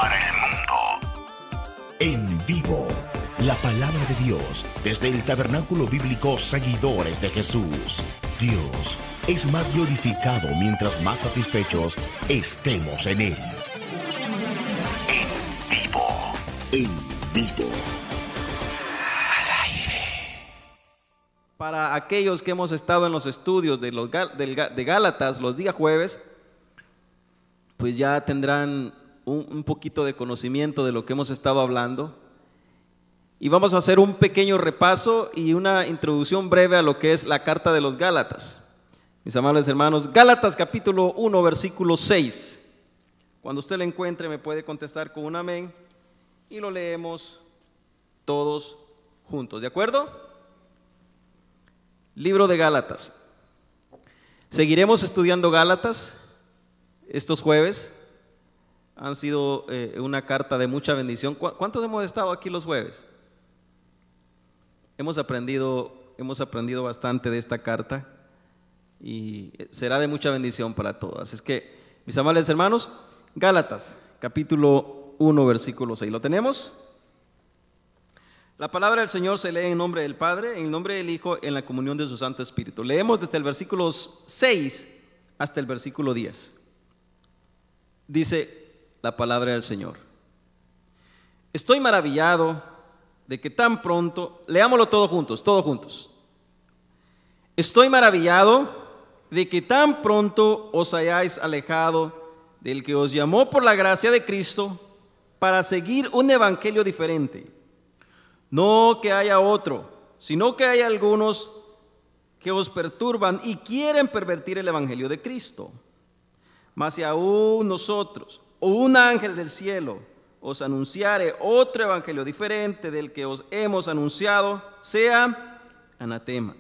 para el mundo. En vivo, la palabra de Dios desde el Tabernáculo Bíblico Seguidores de Jesús. Dios es más glorificado mientras más satisfechos estemos en Él. En vivo. En vivo. Al aire. Para aquellos que hemos estado en los estudios de Gálatas los días jueves, pues ya tendrán un poquito de conocimiento de lo que hemos estado hablando. Y vamos a hacer un pequeño repaso y una introducción breve a lo que es la carta de los Gálatas. Mis amables hermanos, Gálatas capítulo 1, versículo 6. Cuando usted lo encuentre me puede contestar con un amén y lo leemos todos juntos, ¿de acuerdo? Libro de Gálatas. Seguiremos estudiando Gálatas estos jueves. Han sido una carta de mucha bendición. ¿Cuántos hemos estado aquí los jueves? Hemos aprendido bastante de esta carta y será de mucha bendición para todos. Así es que, mis amables hermanos, Gálatas, capítulo 1, versículo 6. ¿Lo tenemos? La palabra del Señor se lee en nombre del Padre, en el nombre del Hijo, en la comunión de su Santo Espíritu. Leemos desde el versículo 6 hasta el versículo 10. Dice la palabra del Señor: estoy maravillado de que tan pronto, leámoslo todos juntos. Estoy maravillado de que tan pronto os hayáis alejado del que os llamó por la gracia de Cristo para seguir un evangelio diferente. No que haya otro, sino que hay algunos que os perturban y quieren pervertir el evangelio de Cristo. Mas si aún nosotros o un ángel del cielo os anunciare otro evangelio diferente del que os hemos anunciado, sea anatema.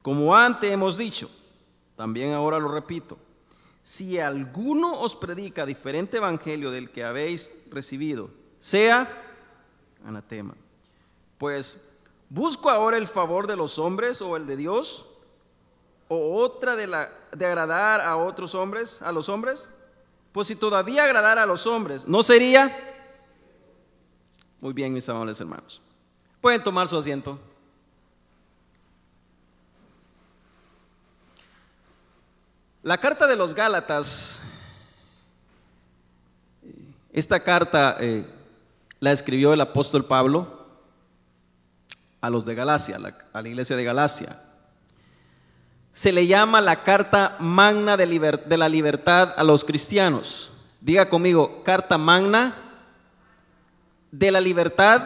Como antes hemos dicho, también ahora lo repito: si alguno os predica diferente evangelio del que habéis recibido, sea anatema. Pues, ¿busco ahora el favor de los hombres o el de Dios? ¿O otra de agradar a otros hombres, a los hombres? Pues si todavía agradara a los hombres, ¿no sería? Muy bien, mis amables hermanos. Pueden tomar su asiento. La carta de los Gálatas, esta carta la escribió el apóstol Pablo a los de Galacia, a la iglesia de Galacia. Se le llama la carta magna de la libertad a los cristianos. Diga conmigo: carta magna de la libertad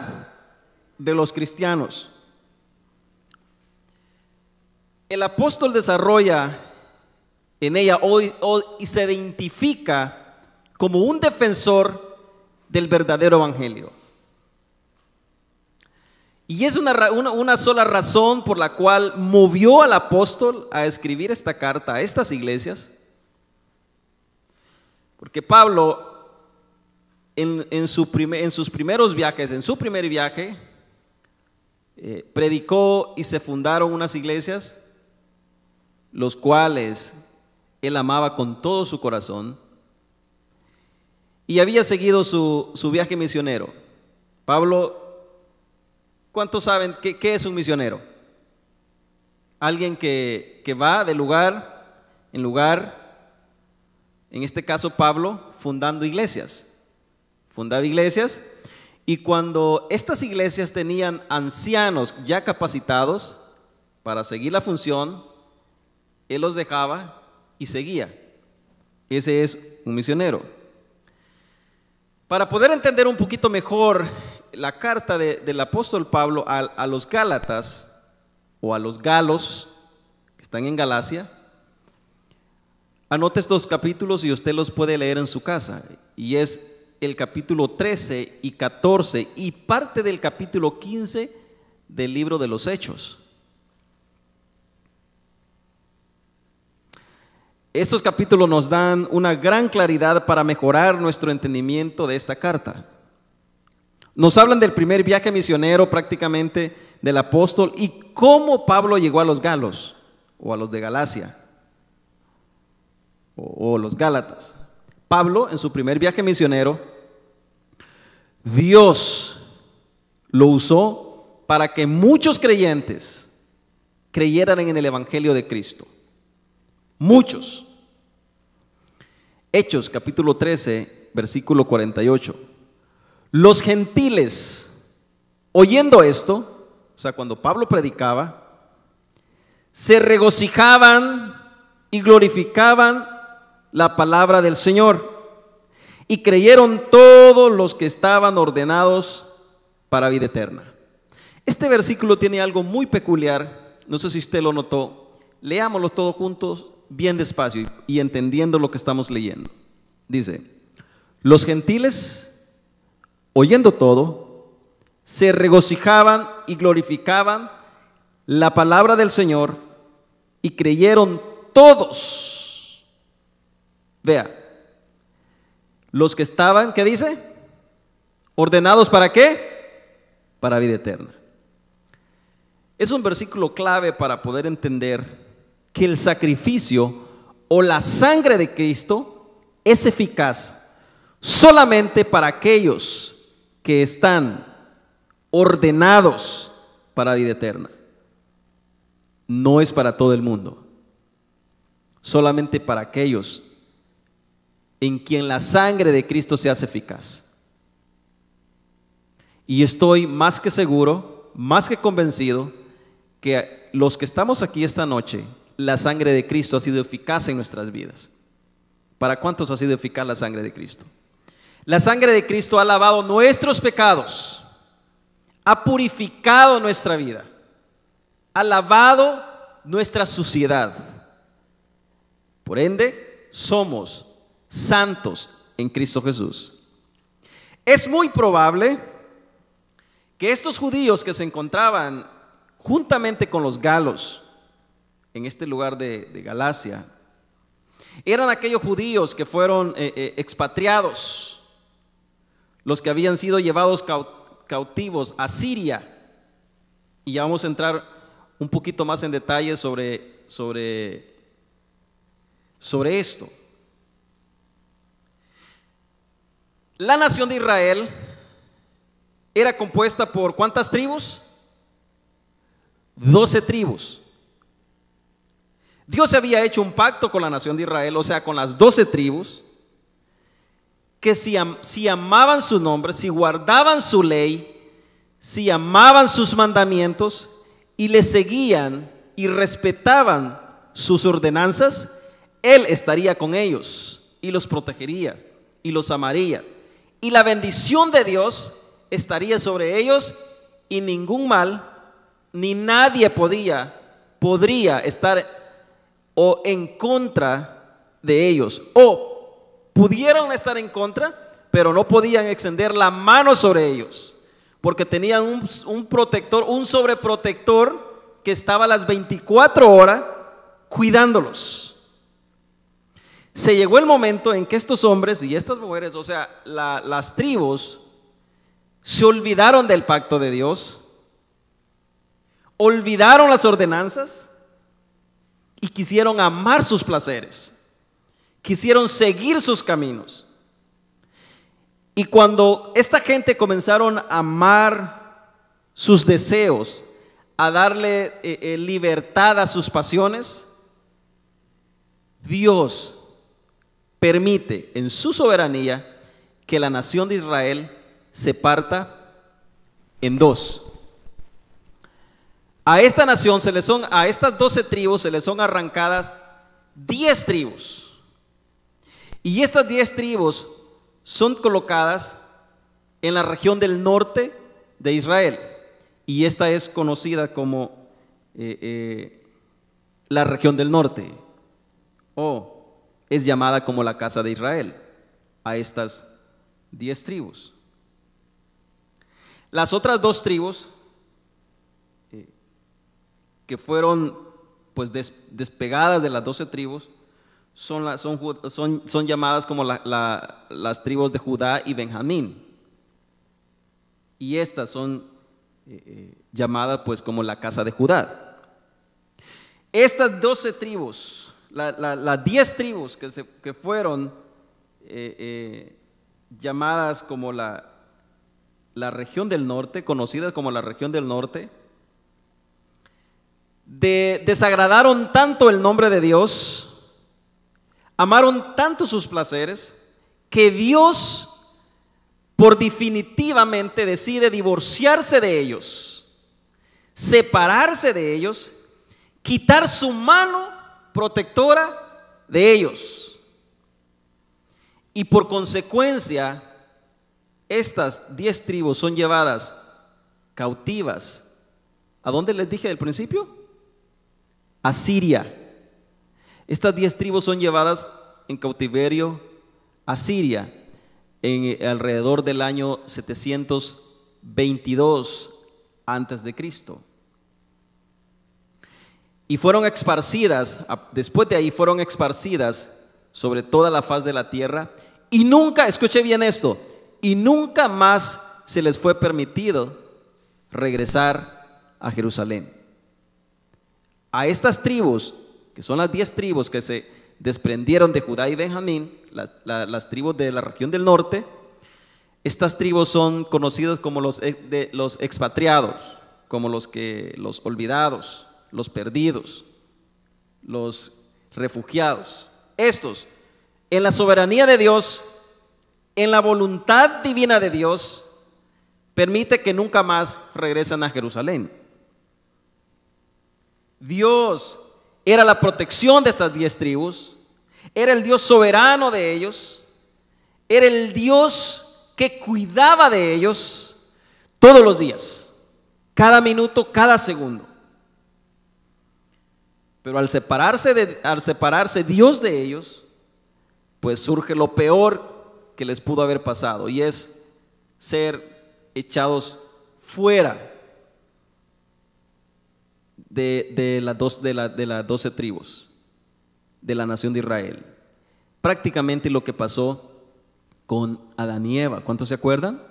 de los cristianos. El apóstol desarrolla en ella hoy y se identifica como un defensor del verdadero evangelio. Y es una sola razón por la cual movió al apóstol a escribir esta carta a estas iglesias. Porque Pablo, en su primer viaje, predicó y se fundaron unas iglesias, los cuales él amaba con todo su corazón, y había seguido su viaje misionero. Pablo, ¿cuántos saben qué es un misionero? Alguien que va de lugar en lugar, en este caso Pablo, fundando iglesias. Fundaba iglesias, y cuando estas iglesias tenían ancianos ya capacitados para seguir la función, él los dejaba y seguía. Ese es un misionero. Para poder entender un poquito mejor la carta del apóstol Pablo a los Gálatas, o a los galos que están en Galacia, anote estos capítulos y usted los puede leer en su casa, y es el capítulo 13 y 14 y parte del capítulo 15 del libro de los Hechos. Estos capítulos nos dan una gran claridad para mejorar nuestro entendimiento de esta carta. Nos hablan del primer viaje misionero prácticamente del apóstol y cómo Pablo llegó a los galos, o a los de Galacia, o los Gálatas. Pablo, en su primer viaje misionero, Dios lo usó para que muchos creyentes creyeran en el Evangelio de Cristo. Muchos. Hechos capítulo 13, versículo 48. Los gentiles, oyendo esto, o sea, cuando Pablo predicaba, se regocijaban y glorificaban la palabra del Señor, y creyeron todos los que estaban ordenados para vida eterna. Este versículo tiene algo muy peculiar, no sé si usted lo notó. Leámoslo todos juntos, bien despacio y entendiendo lo que estamos leyendo. Dice: los gentiles, oyendo todo, se regocijaban y glorificaban la palabra del Señor, y creyeron todos. Vea, los que estaban, ¿qué dice? ¿Ordenados para qué? Para vida eterna. Es un versículo clave para poder entender que el sacrificio o la sangre de Cristo es eficaz solamente para aquellos que están ordenados para vida eterna. No es para todo el mundo, solamente para aquellos en quien la sangre de Cristo se hace eficaz. Y estoy más que seguro, más que convencido, que los que estamos aquí esta noche, la sangre de Cristo ha sido eficaz en nuestras vidas. ¿Para cuántos ha sido eficaz la sangre de Cristo? La sangre de Cristo ha lavado nuestros pecados, ha purificado nuestra vida, ha lavado nuestra suciedad. Por ende, somos santos en Cristo Jesús. Es muy probable que estos judíos que se encontraban juntamente con los galos en este lugar de Galacia eran aquellos judíos que fueron expatriados, los que habían sido llevados cautivos a Siria. Y ya vamos a entrar un poquito más en detalle sobre esto. La nación de Israel era compuesta por ¿cuántas tribus? 12 tribus. Dios había hecho un pacto con la nación de Israel, o sea, con las 12 tribus, que si amaban su nombre, si guardaban su ley, si amaban sus mandamientos y le seguían y respetaban sus ordenanzas, Él estaría con ellos y los protegería y los amaría. Y la bendición de Dios estaría sobre ellos, y ningún mal ni nadie podría estar o en contra de ellos, o pudieron estar en contra, pero no podían extender la mano sobre ellos, porque tenían un protector, un sobreprotector que estaba a las 24 horas cuidándolos. Se llegó el momento en que estos hombres y estas mujeres, o sea, las tribus, se olvidaron del pacto de Dios, olvidaron las ordenanzas y quisieron amar sus placeres, quisieron seguir sus caminos. Y cuando esta gente comenzaron a amar sus deseos, a darle libertad a sus pasiones, Dios permite en su soberanía que la nación de Israel se parta en dos. A esta nación a estas 12 tribus se les son arrancadas 10 tribus. Y estas 10 tribus son colocadas en la región del norte de Israel. Y esta es conocida como la región del norte, o es llamada como la casa de Israel a estas 10 tribus. Las otras 2 tribus que fueron pues despegadas de las 12 tribus son llamadas como las tribus de Judá y Benjamín, y estas son llamadas pues como la casa de Judá. Estas 12 tribus, las 10 tribus que fueron llamadas como la región del norte, conocida como la región del norte, desagradaron tanto el nombre de Dios, amaron tanto sus placeres, que Dios por definitivamente decide divorciarse de ellos, separarse de ellos, quitar su mano protectora de ellos. Y por consecuencia, estas 10 tribus son llevadas cautivas. ¿A dónde les dije al principio? A Siria. Estas 10 tribus son llevadas en cautiverio a Siria en alrededor del año 722 antes de Cristo. Y fueron esparcidas, después de ahí fueron esparcidas sobre toda la faz de la tierra, y nunca, escuche bien esto, y nunca más se les fue permitido regresar a Jerusalén. A estas tribus, que son las 10 tribus que se desprendieron de Judá y Benjamín, las tribus de la región del norte, estas tribus son conocidas como los expatriados, como los olvidados, los perdidos, los refugiados. Estos, en la soberanía de Dios, en la voluntad divina de Dios, permite que nunca más regresen a Jerusalén. Dios era la protección de estas 10 tribus, era el Dios soberano de ellos, era el Dios que cuidaba de ellos todos los días, cada minuto, cada segundo. Pero al separarse Dios de ellos, pues surge lo peor que les pudo haber pasado, y es ser echados fuera de las 12 tribus de la nación de Israel. Prácticamente lo que pasó con Adán y Eva. ¿Cuántos se acuerdan?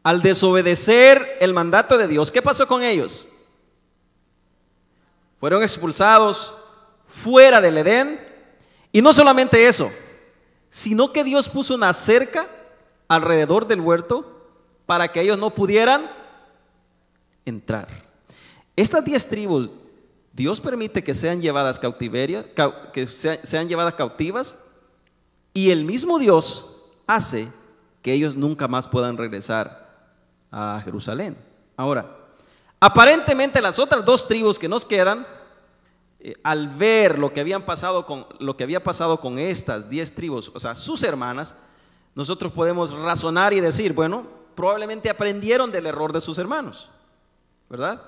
Al desobedecer el mandato de Dios, ¿qué pasó con ellos? Fueron expulsados fuera del Edén. Y no solamente eso, sino que Dios puso una cerca alrededor del huerto para que ellos no pudieran entrar. Estas 10 tribus, Dios permite que sean llevadas sean llevadas cautivas, y el mismo Dios hace que ellos nunca más puedan regresar a Jerusalén. Ahora, aparentemente las otras 2 tribus que nos quedan, al ver lo que había pasado con estas 10 tribus, o sea, sus hermanas, nosotros podemos razonar y decir, bueno, probablemente aprendieron del error de sus hermanos, ¿verdad?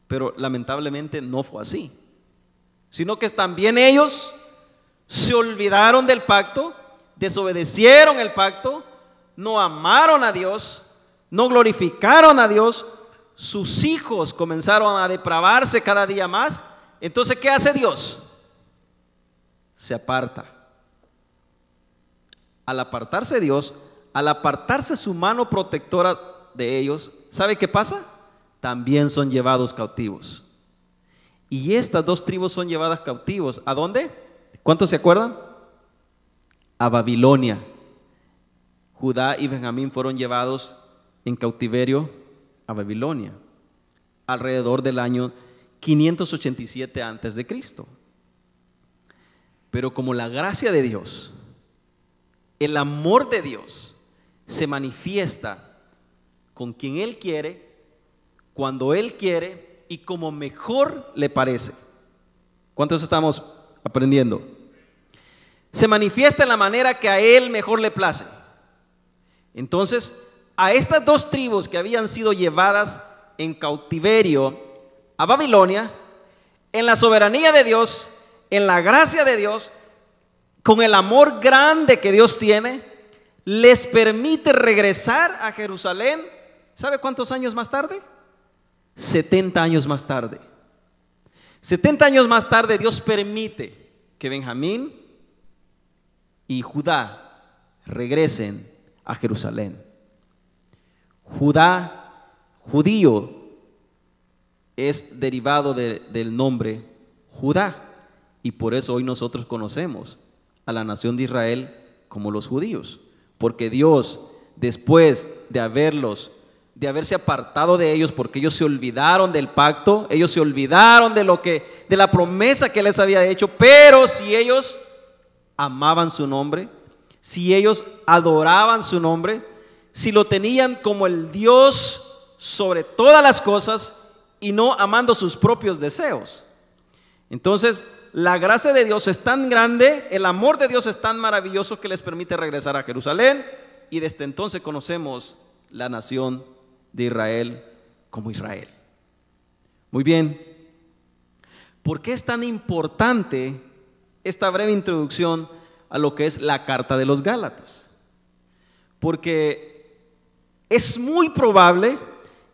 Pero lamentablemente no fue así, sino que también ellos se olvidaron del pacto, desobedecieron el pacto, no amaron a Dios, no glorificaron a Dios. Sus hijos comenzaron a depravarse cada día más. Entonces, ¿qué hace Dios? Se aparta. Al apartarse Dios, al apartarse su mano protectora de ellos, ¿sabe qué pasa? También son llevados cautivos. Y estas 2 tribus son llevadas cautivos. ¿A dónde? ¿Cuántos se acuerdan? A Babilonia. Judá y Benjamín fueron llevados en cautiverio a Babilonia alrededor del año 587 antes de Cristo. Pero como la gracia de Dios, el amor de Dios se manifiesta con quien Él quiere, cuando Él quiere y como mejor le parece. ¿Cuántos estamos aprendiendo? Se manifiesta en la manera que a Él mejor le place. Entonces, a estas 2 tribus que habían sido llevadas en cautiverio a Babilonia, en la soberanía de Dios, en la gracia de Dios, con el amor grande que Dios tiene, les permite regresar a Jerusalén. ¿Sabe cuántos años más tarde? 70 años más tarde. 70 años más tarde Dios permite que Benjamín y Judá regresen a Jerusalén. Judá, judío, es derivado del nombre Judá, y por eso hoy nosotros conocemos a la nación de Israel como los judíos, porque Dios después de haberse apartado de ellos, porque ellos se olvidaron del pacto, ellos se olvidaron de la promesa que les había hecho, pero si ellos amaban su nombre, si ellos adoraban su nombre, si lo tenían como el Dios sobre todas las cosas y no amando sus propios deseos, entonces la gracia de Dios es tan grande, el amor de Dios es tan maravilloso que les permite regresar a Jerusalén, y desde entonces conocemos la nación de Israel como Israel. Muy bien, ¿por qué es tan importante esta breve introducción a lo que es la carta de los Gálatas? Porque es muy probable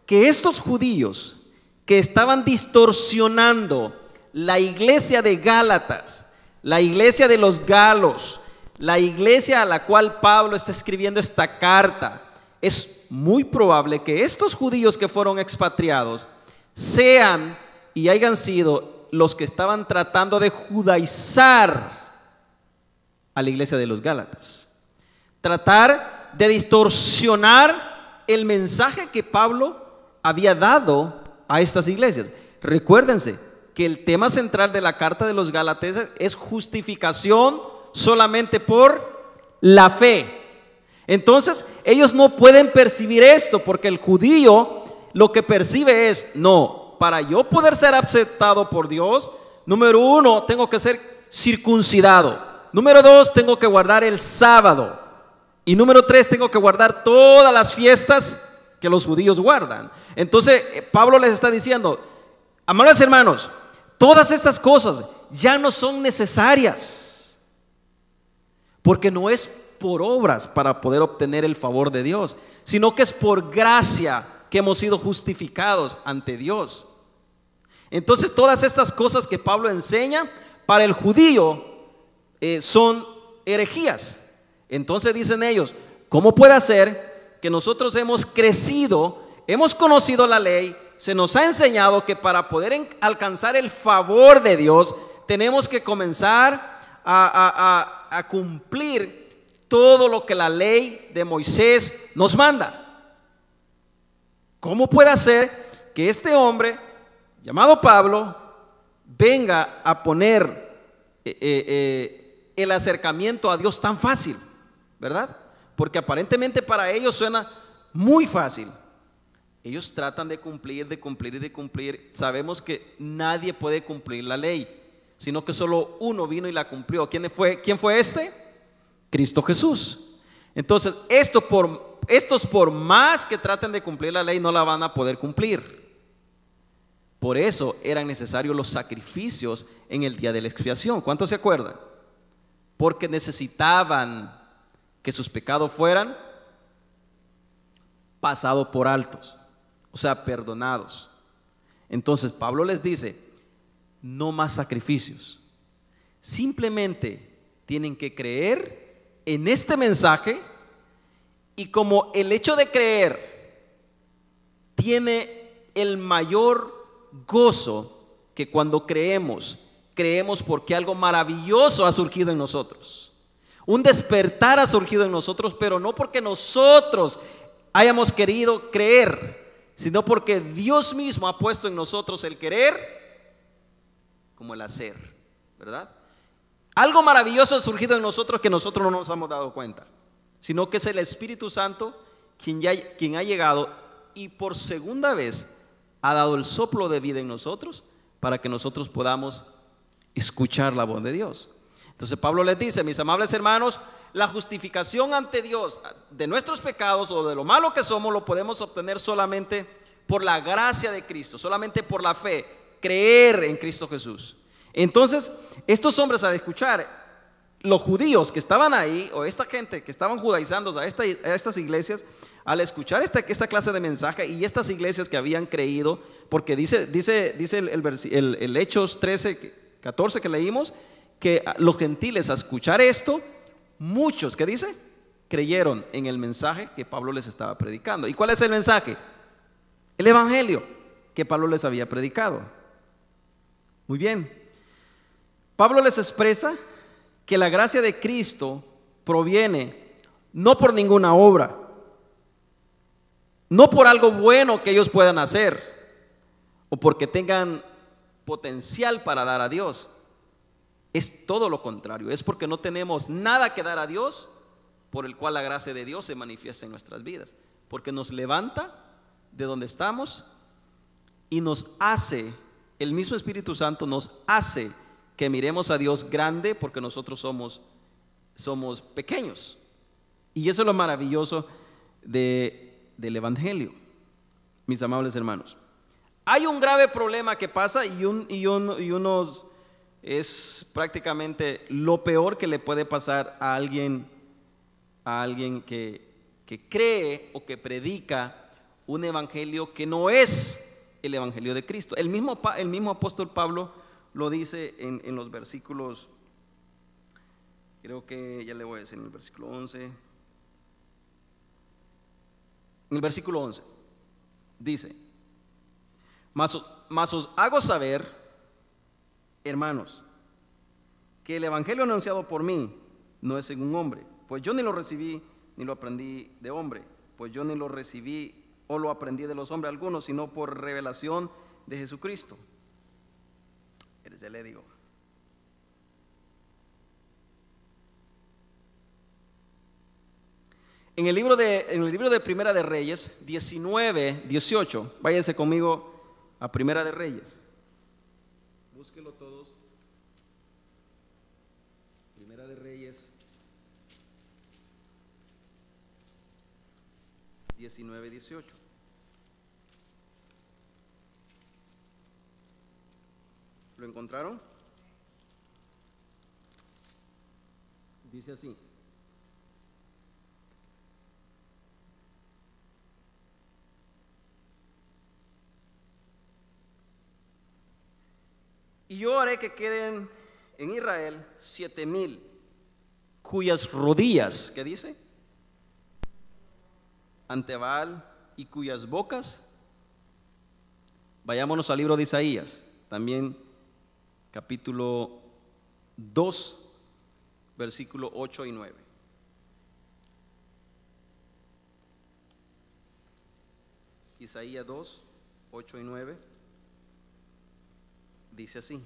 que estos judíos que estaban distorsionando la iglesia de Gálatas, la iglesia de los galos, la iglesia a la cual Pablo está escribiendo esta carta, es muy probable que estos judíos que fueron expatriados sean y hayan sido los que estaban tratando de judaizar a la iglesia de los Gálatas, tratar de distorsionar el mensaje que Pablo había dado a estas iglesias. Recuérdense que el tema central de la carta de los Gálatas es justificación solamente por la fe. Entonces ellos no pueden percibir esto, porque el judío lo que percibe es: no, para yo poder ser aceptado por Dios, número uno, tengo que ser circuncidado, número dos, tengo que guardar el sábado, y número tres, tengo que guardar todas las fiestas que los judíos guardan. Entonces Pablo les está diciendo: amables hermanos, todas estas cosas ya no son necesarias, porque no es por obras para poder obtener el favor de Dios, sino que es por gracia que hemos sido justificados ante Dios. Entonces todas estas cosas que Pablo enseña para el judío son herejías. Entonces dicen ellos: ¿cómo puede ser que nosotros hemos crecido, hemos conocido la ley, se nos ha enseñado que para poder alcanzar el favor de Dios tenemos que comenzar a cumplir todo lo que la ley de Moisés nos manda? ¿Cómo puede ser que este hombre llamado Pablo venga a poner el acercamiento a Dios tan fácil, verdad? Porque aparentemente para ellos suena muy fácil. Ellos tratan de cumplir, de cumplir y de cumplir. Sabemos que nadie puede cumplir la ley, sino que solo uno vino y la cumplió. ¿Quién fue este? Cristo Jesús. Entonces estos por más que traten de cumplir la ley, no la van a poder cumplir. Por eso eran necesarios los sacrificios en el día de la expiación. ¿Cuántos se acuerdan? Porque necesitaban que sus pecados fueran pasados por altos, o sea, perdonados. Entonces Pablo les dice: no más sacrificios, simplemente tienen que creer en este mensaje, y como el hecho de creer tiene el mayor gozo que cuando creemos porque algo maravilloso ha surgido en nosotros, un despertar ha surgido en nosotros, pero no porque nosotros hayamos querido creer, sino porque Dios mismo ha puesto en nosotros el querer como el hacer, ¿verdad? Algo maravilloso ha surgido en nosotros que nosotros no nos hemos dado cuenta, sino que es el Espíritu Santo quien ha llegado y por segunda vez ha dado el soplo de vida en nosotros para que nosotros podamos escuchar la voz de Dios. Entonces Pablo les dice: mis amables hermanos, la justificación ante Dios de nuestros pecados o de lo malo que somos lo podemos obtener solamente por la gracia de Cristo, solamente por la fe, creer en Cristo Jesús. Entonces estos hombres, al escuchar, los judíos que estaban ahí, o esta gente que estaban judaizando a estas iglesias, al escuchar esta clase de mensaje, y estas iglesias que habían creído, porque dice el Hechos 13:14 que leímos, que los gentiles, a escuchar esto, muchos, ¿qué dice? Creyeron en el mensaje que Pablo les estaba predicando. ¿Y cuál es el mensaje? El evangelio que Pablo les había predicado. Muy bien. Pablo les expresa que la gracia de Cristo proviene no por ninguna obra, No por algo bueno que ellos puedan hacer o porque tengan potencial para dar a Dios. Es todo lo contrario. Es porque no tenemos nada que dar a Dios, por el cual la gracia de Dios se manifiesta en nuestras vidas. Porque nos levanta de donde estamos y nos hace, el mismo Espíritu Santo nos hace que miremos a Dios grande, porque nosotros somos pequeños. Y eso es lo maravilloso del Evangelio, mis amables hermanos. Hay un grave problema que pasa y unos es prácticamente lo peor que le puede pasar a alguien que cree o que predica un evangelio que no es el evangelio de Cristo. El mismo apóstol Pablo lo dice en los versículos, creo que ya le voy a decir en el versículo 11. En el versículo 11 dice: mas os hago saber, hermanos, que el evangelio anunciado por mí no es según hombre, pues yo ni lo recibí ni lo aprendí de hombre, pues yo ni lo recibí o lo aprendí de los hombres algunos, sino por revelación de Jesucristo. Ya le digo. En el libro de Primera de Reyes 19:18, váyanse conmigo a Primera de Reyes. Búsquenlo todos. Primera de Reyes 19:18. ¿Lo encontraron? Dice así: y yo haré que queden en Israel 7,000 cuyas rodillas, ¿qué dice? Ante Baal, y cuyas bocas. Vayámonos al libro de Isaías, también capítulo 2, versículo 8 y 9. Isaías 2, 8 y 9. Dice así: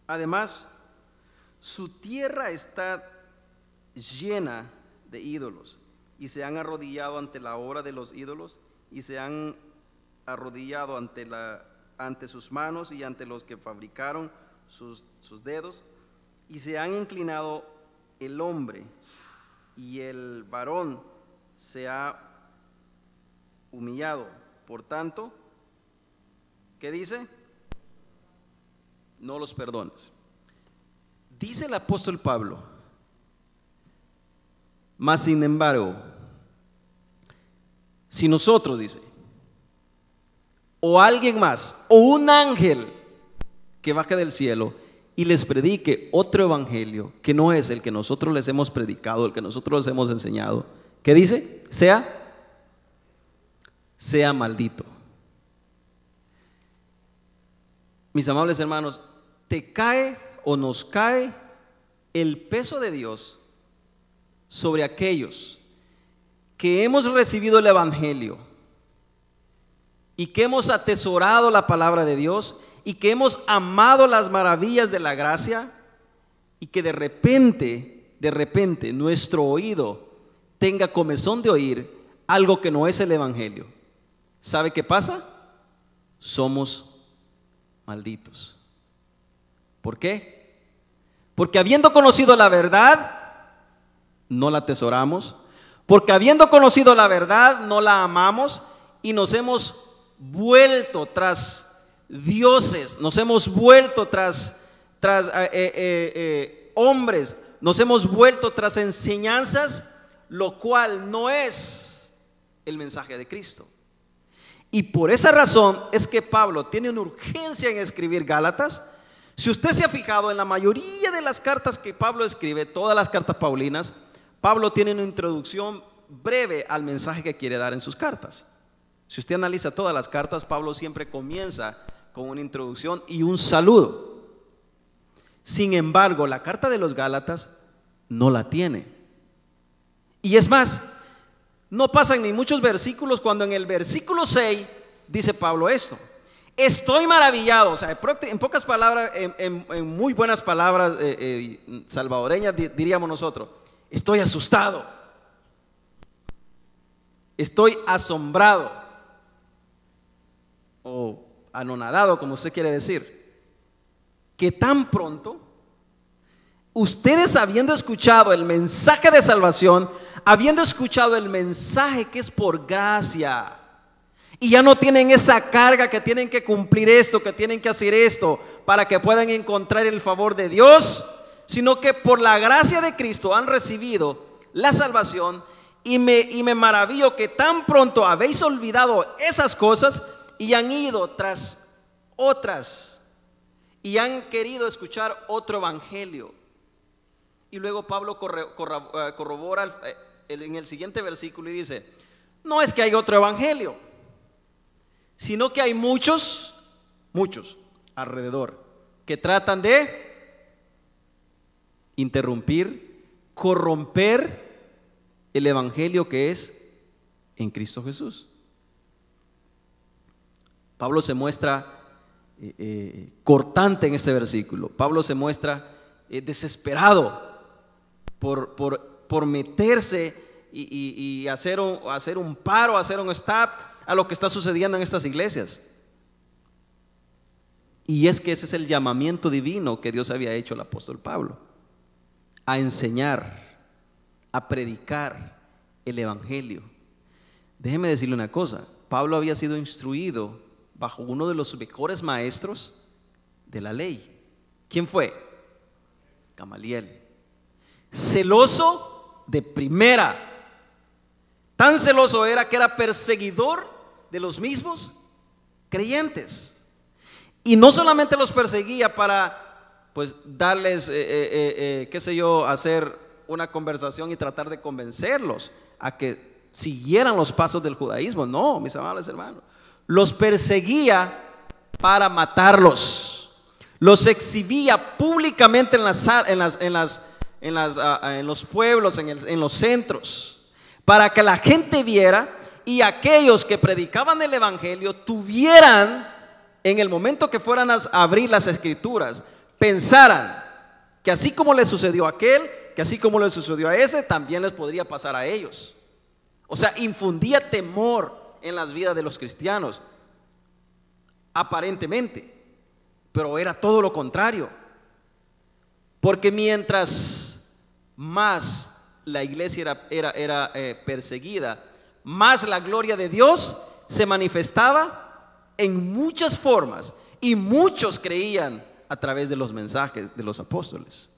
además, su tierra está llena de ídolos, y se han arrodillado ante la obra de los ídolos, y se han arrodillado ante sus manos y ante los que fabricaron sus dedos, y se han inclinado el hombre, y el varón se ha humillado. Por tanto, ¿qué dice? No los perdones. Dice el apóstol Pablo: mas sin embargo, si nosotros, dice, o alguien más, o un ángel que baje del cielo y les predique otro evangelio que no es el que nosotros les hemos predicado, el que nosotros les hemos enseñado, ¿qué dice? Sea maldito. Mis amables hermanos, te cae o nos cae el peso de Dios sobre aquellos que hemos recibido el evangelio y que hemos atesorado la palabra de Dios y que hemos amado las maravillas de la gracia, y que de repente nuestro oído tenga comezón de oír algo que no es el evangelio. ¿Sabe qué pasa? Somos malditos. ¿Por qué? Porque habiendo conocido la verdad, no la atesoramos. Porque habiendo conocido la verdad, no la amamos, y nos hemos vuelto tras dioses, nos hemos vuelto tras hombres, nos hemos vuelto tras enseñanzas, lo cual no es el mensaje de Cristo. Y por esa razón es que Pablo tiene una urgencia en escribir Gálatas. Si usted se ha fijado en la mayoría de las cartas que Pablo escribe, todas las cartas paulinas, Pablo tiene una introducción breve al mensaje que quiere dar en sus cartas. Si usted analiza todas las cartas, Pablo siempre comienza con una introducción y un saludo. Sin embargo, la carta de los Gálatas no la tiene. Y es más, No pasan ni muchos versículos cuando en el versículo 6 dice Pablo esto: estoy maravillado. O sea, en pocas palabras, en muy buenas palabras salvadoreñas diríamos nosotros: estoy asustado, estoy asombrado o anonadado, como usted quiere decir, que tan pronto ustedes, habiendo escuchado el mensaje de salvación, habiendo escuchado el mensaje que es por gracia, y ya no tienen esa carga que tienen que cumplir esto, que tienen que hacer esto para que puedan encontrar el favor de Dios, sino que por la gracia de Cristo han recibido la salvación. Y me maravillo que tan pronto habéis olvidado esas cosas y han ido tras otras y han querido escuchar otro evangelio. Y luego Pablo corrobora en el siguiente versículo y dice: no es que hay otro evangelio, sino que hay muchos alrededor que tratan de interrumpir, corromper el evangelio que es en Cristo Jesús. Pablo se muestra cortante en este versículo. Pablo se muestra desesperado por meterse y hacer un paro, hacer un stop a lo que está sucediendo en estas iglesias. Y es que ese es el llamamiento divino que Dios había hecho al apóstol Pablo: a enseñar, a predicar el evangelio. Déjeme decirle una cosa: Pablo había sido instruido bajo uno de los mejores maestros de la ley. ¿Quién fue? Gamaliel. Celoso de primera. Tan celoso era que era perseguidor de los mismos creyentes. Y no solamente los perseguía para pues darles qué sé yo, hacer una conversación y tratar de convencerlos a que siguieran los pasos del judaísmo. No, mis amables hermanos, los perseguía para matarlos. Los exhibía públicamente en los pueblos, en los centros, para que la gente viera, y aquellos que predicaban el evangelio tuvieran, en el momento que fueran a abrir las escrituras, pensaran que así como le sucedió a aquel, que así como le sucedió a ese, también les podría pasar a ellos. O sea, infundía temor en las vidas de los cristianos, aparentemente, pero era todo lo contrario. Porque mientras más la iglesia era perseguida, más la gloria de Dios se manifestaba en muchas formas, y muchos creían a través de los mensajes de los apóstoles.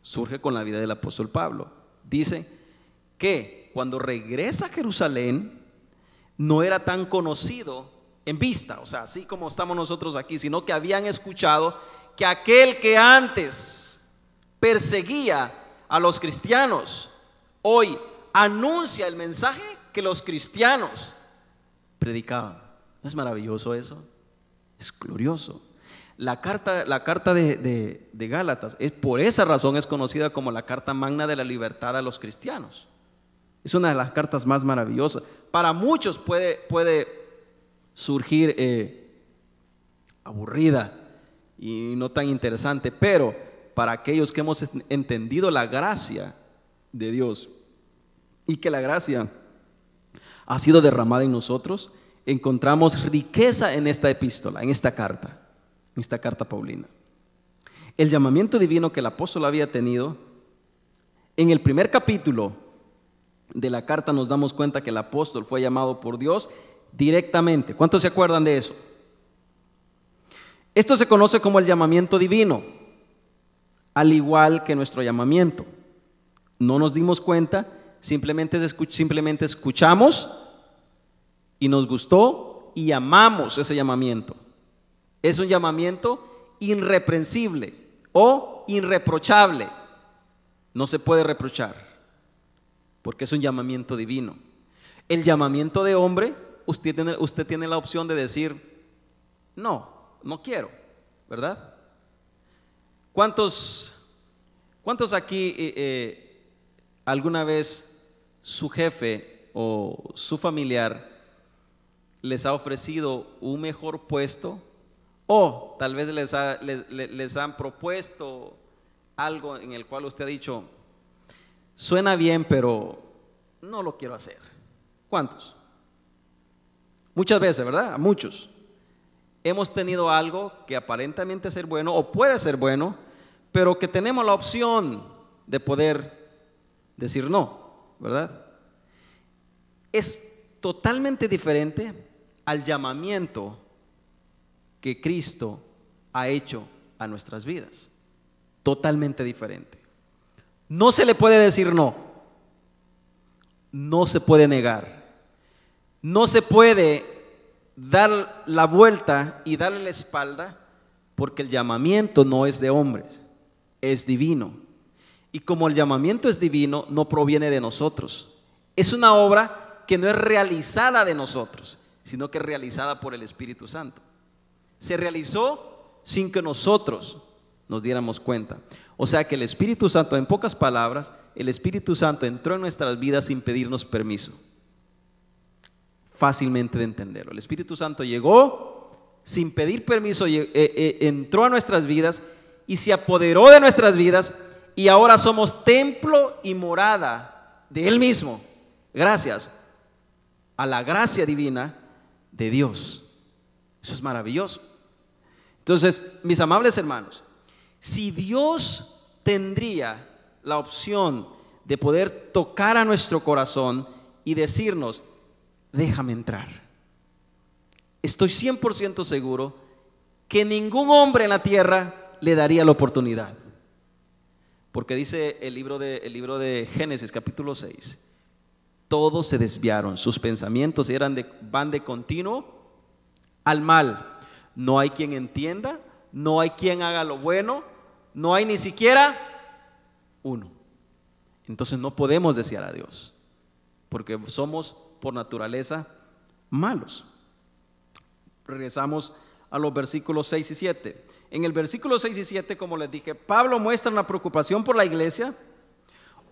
Surge con la vida del apóstol Pablo. Dice que cuando regresa a Jerusalén no era tan conocido en vista, o sea, así como estamos nosotros aquí, sino que habían escuchado que aquel que antes perseguía a los cristianos hoy anuncia el mensaje que los cristianos predicaban. ¿No es maravilloso eso? Es glorioso. La carta de Gálatas por esa razón es conocida como la carta magna de la libertad a los cristianos. Es una de las cartas más maravillosas. Para muchos puede surgir aburrida y no tan interesante, pero para aquellos que hemos entendido la gracia de Dios y que la gracia ha sido derramada en nosotros, encontramos riqueza en esta epístola, en esta carta paulina. El llamamiento divino que el apóstol había tenido, en el primer capítulo de la carta nos damos cuenta que el apóstol fue llamado por Dios directamente. ¿Cuántos se acuerdan de eso? Esto se conoce como el llamamiento divino, al igual que nuestro llamamiento. No nos dimos cuenta, simplemente escuchamos y nos gustó y amamos ese llamamiento. Es un llamamiento irreprensible o irreprochable. No se puede reprochar porque es un llamamiento divino. El llamamiento de hombre, usted tiene la opción de decir no quiero, ¿verdad? ¿Cuántos aquí alguna vez su jefe o su familiar les ha ofrecido un mejor puesto, o tal vez les han propuesto algo en el cual usted ha dicho, suena bien, pero no lo quiero hacer? ¿Cuántos? Muchas veces, ¿verdad? Muchos. Hemos tenido algo que aparentemente ser bueno o puede ser bueno, pero que tenemos la opción de poder decir no, ¿verdad? Es totalmente diferente al llamamiento que Cristo ha hecho a nuestras vidas. Totalmente diferente. No se le puede decir no. No se puede negar. No se puede dar la vuelta y darle la espalda, porque el llamamiento no es de hombres, es divino. Y como el llamamiento es divino, no proviene de nosotros. Es una obra que no es realizada de nosotros, sino que es realizada por el Espíritu Santo. Se realizó sin que nosotros nos diéramos cuenta. O sea que el Espíritu Santo, en pocas palabras, el Espíritu Santo entró en nuestras vidas sin pedirnos permiso. Fácilmente de entenderlo. El Espíritu Santo llegó sin pedir permiso, entró a nuestras vidas y se apoderó de nuestras vidas, y ahora somos templo y morada de Él mismo, gracias a la gracia divina de Dios. Eso es maravilloso. Entonces, mis amables hermanos, si Dios tendría la opción de poder tocar a nuestro corazón y decirnos, déjame entrar, estoy 100% seguro que ningún hombre en la tierra le daría la oportunidad. Porque dice el libro de Génesis capítulo 6, todos se desviaron, sus pensamientos van de continuo al mal. No hay quien entienda, no hay quien haga lo bueno, no hay ni siquiera uno. Entonces no podemos desear a Dios, porque somos por naturaleza malos. Regresamos a los versículos 6 y 7. En el versículo 6 y 7, como les dije, Pablo muestra una preocupación por la iglesia.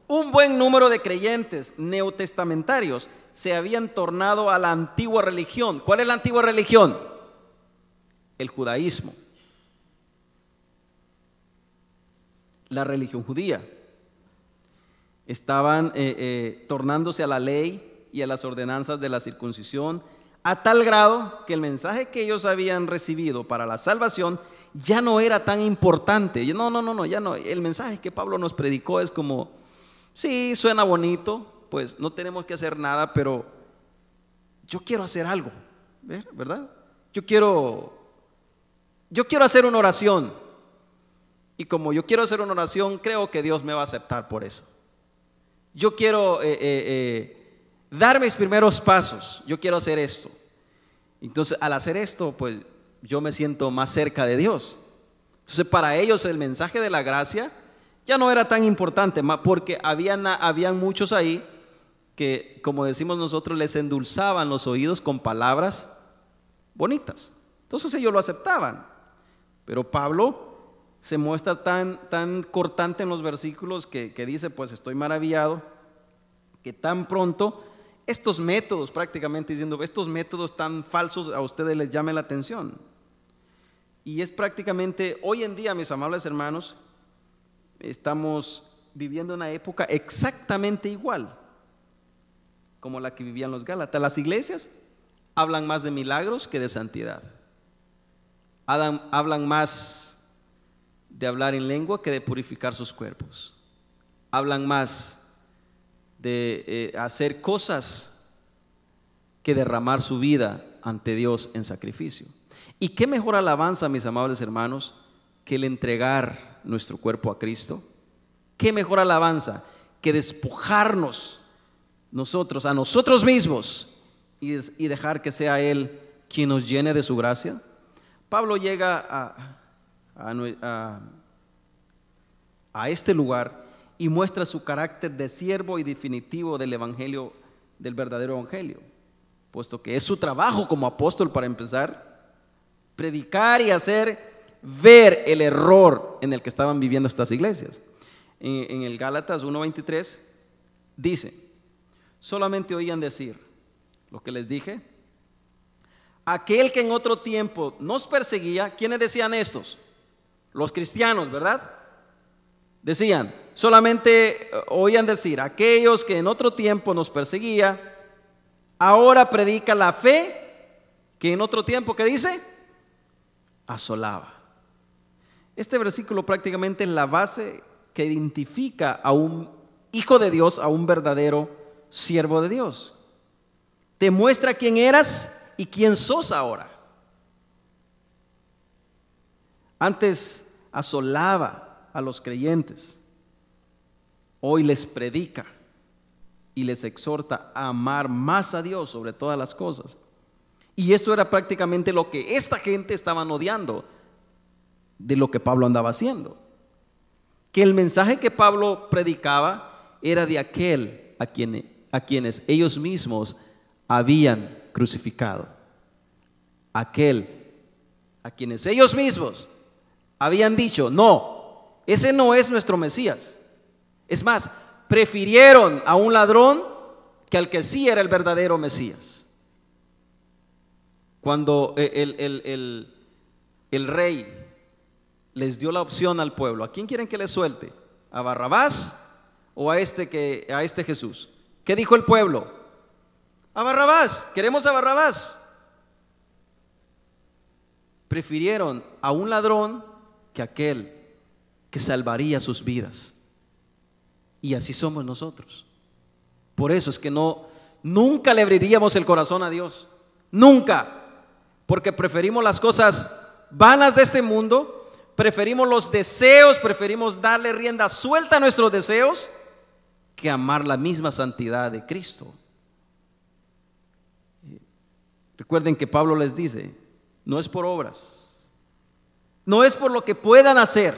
Un buen número de creyentes neotestamentarios se habían tornado a la antigua religión. ¿Cuál es la antigua religión? El judaísmo, la religión judía. Estaban tornándose a la ley y a las ordenanzas de la circuncisión, a tal grado que el mensaje que ellos habían recibido para la salvación ya no era tan importante. No, ya no. El mensaje que Pablo nos predicó es como, sí, suena bonito, pues no tenemos que hacer nada, pero yo quiero hacer algo, ¿verdad? Yo quiero hacer una oración, y como yo quiero hacer una oración, creo que Dios me va a aceptar por eso. Yo quiero dar mis primeros pasos, yo quiero hacer esto. Entonces, al hacer esto, pues yo me siento más cerca de Dios. Entonces, para ellos el mensaje de la gracia ya no era tan importante, porque habían muchos ahí que, como decimos nosotros, les endulzaban los oídos con palabras bonitas. Entonces ellos lo aceptaban. Pero Pablo se muestra tan cortante en los versículos que dice, pues estoy maravillado que tan pronto estos métodos, prácticamente diciendo, estos métodos tan falsos a ustedes les llamen la atención. Y es prácticamente, hoy en día, mis amables hermanos, estamos viviendo una época exactamente igual como la que vivían los Gálatas. Las iglesias hablan más de milagros que de santidad. Hablan más de hablar en lengua que de purificar sus cuerpos. Hablan más de hacer cosas que derramar su vida ante Dios en sacrificio. ¿Y qué mejor alabanza, mis amables hermanos, que el entregar nuestro cuerpo a Cristo? ¿Qué mejor alabanza que despojarnos nosotros a nosotros mismos y dejar que sea Él quien nos llene de su gracia? Pablo llega a este lugar y muestra su carácter de siervo y definitivo del evangelio, del verdadero evangelio, puesto que es su trabajo como apóstol, para empezar, predicar y hacer ver el error en el que estaban viviendo estas iglesias. En el Gálatas 1:23 dice: solamente oían decir lo que les dije. Aquel que en otro tiempo nos perseguía. ¿Quiénes decían estos? Los cristianos, ¿verdad? Decían, solamente oían decir, aquellos que en otro tiempo nos perseguía, ahora predica la fe que en otro tiempo, ¿qué dice? Asolaba. Este versículo prácticamente es la base que identifica a un hijo de Dios, a un verdadero siervo de Dios. Te muestra quién eras y quién sos ahora. Antes asolaba a los creyentes, hoy les predica y les exhorta a amar más a Dios sobre todas las cosas. Y esto era prácticamente lo que esta gente estaba odiando de lo que Pablo andaba haciendo. Que el mensaje que Pablo predicaba era de aquel a quienes ellos mismos habían crucificado. Aquel a quienes ellos mismos habían dicho, no, ese no es nuestro Mesías. Es más, prefirieron a un ladrón que al que sí era el verdadero Mesías. Cuando el rey les dio la opción al pueblo, ¿a quién quieren que les suelte? ¿A Barrabás o a este Jesús? ¿Qué dijo el pueblo? A Barrabás, queremos a Barrabás. Prefirieron a un ladrón que aquel que salvaría sus vidas. Y así somos nosotros. Por eso es que nunca le abriríamos el corazón a Dios. Nunca. Porque preferimos las cosas vanas de este mundo, preferimos los deseos, preferimos darle rienda suelta a nuestros deseos que amar la misma santidad de Cristo. Recuerden que Pablo les dice, no es por obras, no es por lo que puedan hacer,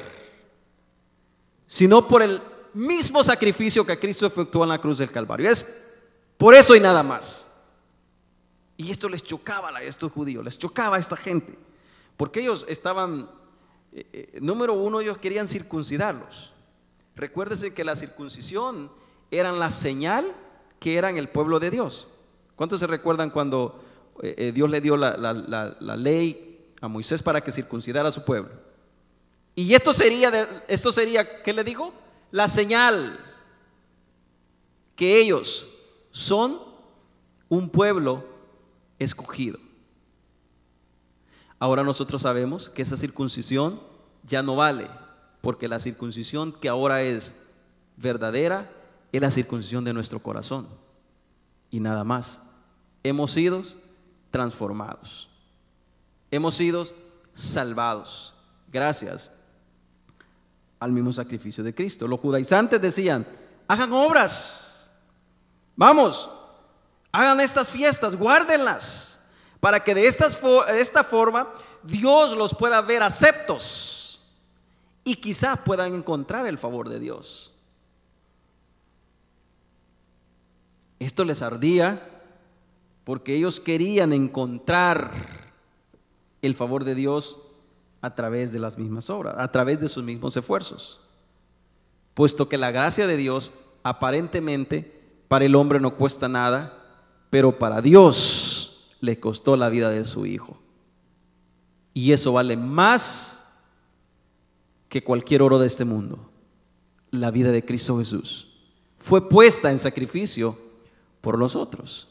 sino por el mismo sacrificio que Cristo efectuó en la cruz del Calvario. Es por eso y nada más. Y esto les chocaba a estos judíos, les chocaba a esta gente, porque ellos estaban, número uno, ellos querían circuncidarlos. Recuérdese que la circuncisión era la señal que eran el pueblo de Dios. ¿Cuántos se recuerdan cuando Dios le dio la ley a Moisés para que circuncidara a su pueblo? Y esto sería, ¿qué le dijo? La señal que ellos son un pueblo escogido. Ahora nosotros sabemos que esa circuncisión ya no vale, porque la circuncisión que ahora es verdadera es la circuncisión de nuestro corazón y nada más. Hemos sido transformados, hemos sido salvados gracias al mismo sacrificio de Cristo. Los judaizantes decían, hagan obras, vamos, hagan estas fiestas, guárdenlas, para que de esta forma Dios los pueda ver aceptos y quizás puedan encontrar el favor de Dios. Esto les ardía porque ellos querían encontrar el favor de Dios a través de las mismas obras, a través de sus mismos esfuerzos, puesto que la gracia de Dios aparentemente para el hombre no cuesta nada, pero para Dios le costó la vida de su Hijo, y eso vale más que cualquier oro de este mundo. La vida de Cristo Jesús fue puesta en sacrificio por nosotros,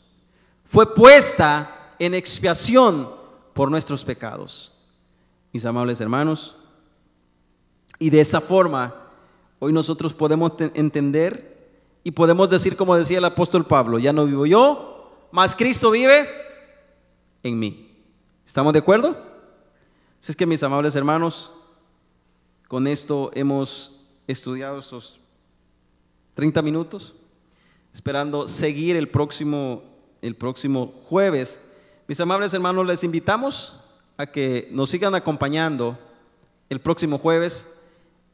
fue puesta en expiación por nuestros pecados, mis amables hermanos. Y de esa forma hoy nosotros podemos entender y podemos decir, como decía el apóstol Pablo, ya no vivo yo, mas Cristo vive en mí. ¿Estamos de acuerdo? Así es que, mis amables hermanos, con esto hemos estudiado estos 30 minutos, esperando seguir el próximo jueves. Mis amables hermanos, les invitamos a que nos sigan acompañando el próximo jueves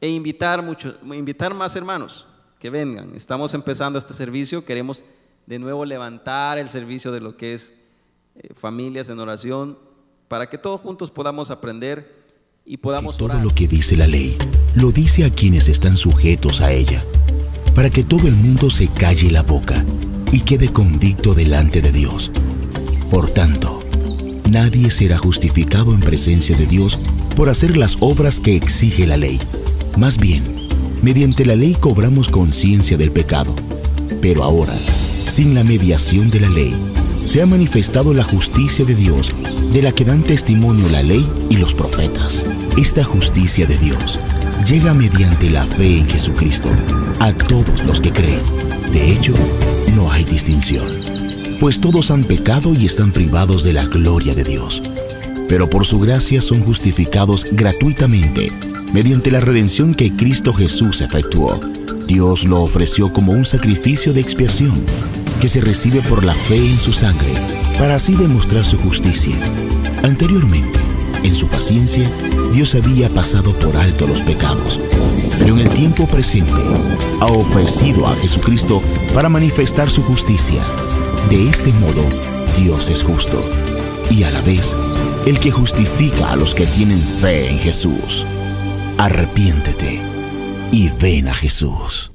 e invitar más hermanos que vengan. Estamos empezando este servicio, queremos de nuevo levantar el servicio de lo que es familias en oración, para que todos juntos podamos aprender y podamos orar. Todo lo que dice la ley, lo dice a quienes están sujetos a ella, para que todo el mundo se calle la boca y quede convicto delante de Dios. Por tanto, nadie será justificado en presencia de Dios por hacer las obras que exige la ley. Más bien, mediante la ley cobramos conciencia del pecado. Pero ahora, sin la mediación de la ley, se ha manifestado la justicia de Dios, de la que dan testimonio la ley y los profetas. Esta justicia de Dios llega mediante la fe en Jesucristo a todos los que creen. De hecho, no hay distinción, pues todos han pecado y están privados de la gloria de Dios. Pero por su gracia son justificados gratuitamente mediante la redención que Cristo Jesús efectuó. Dios lo ofreció como un sacrificio de expiación que se recibe por la fe en su sangre, para así demostrar su justicia. Anteriormente, en su paciencia, Dios había pasado por alto los pecados, pero en el tiempo presente ha ofrecido a Jesucristo para manifestar su justicia. De este modo, Dios es justo y a la vez el que justifica a los que tienen fe en Jesús. Arrepiéntete y ven a Jesús.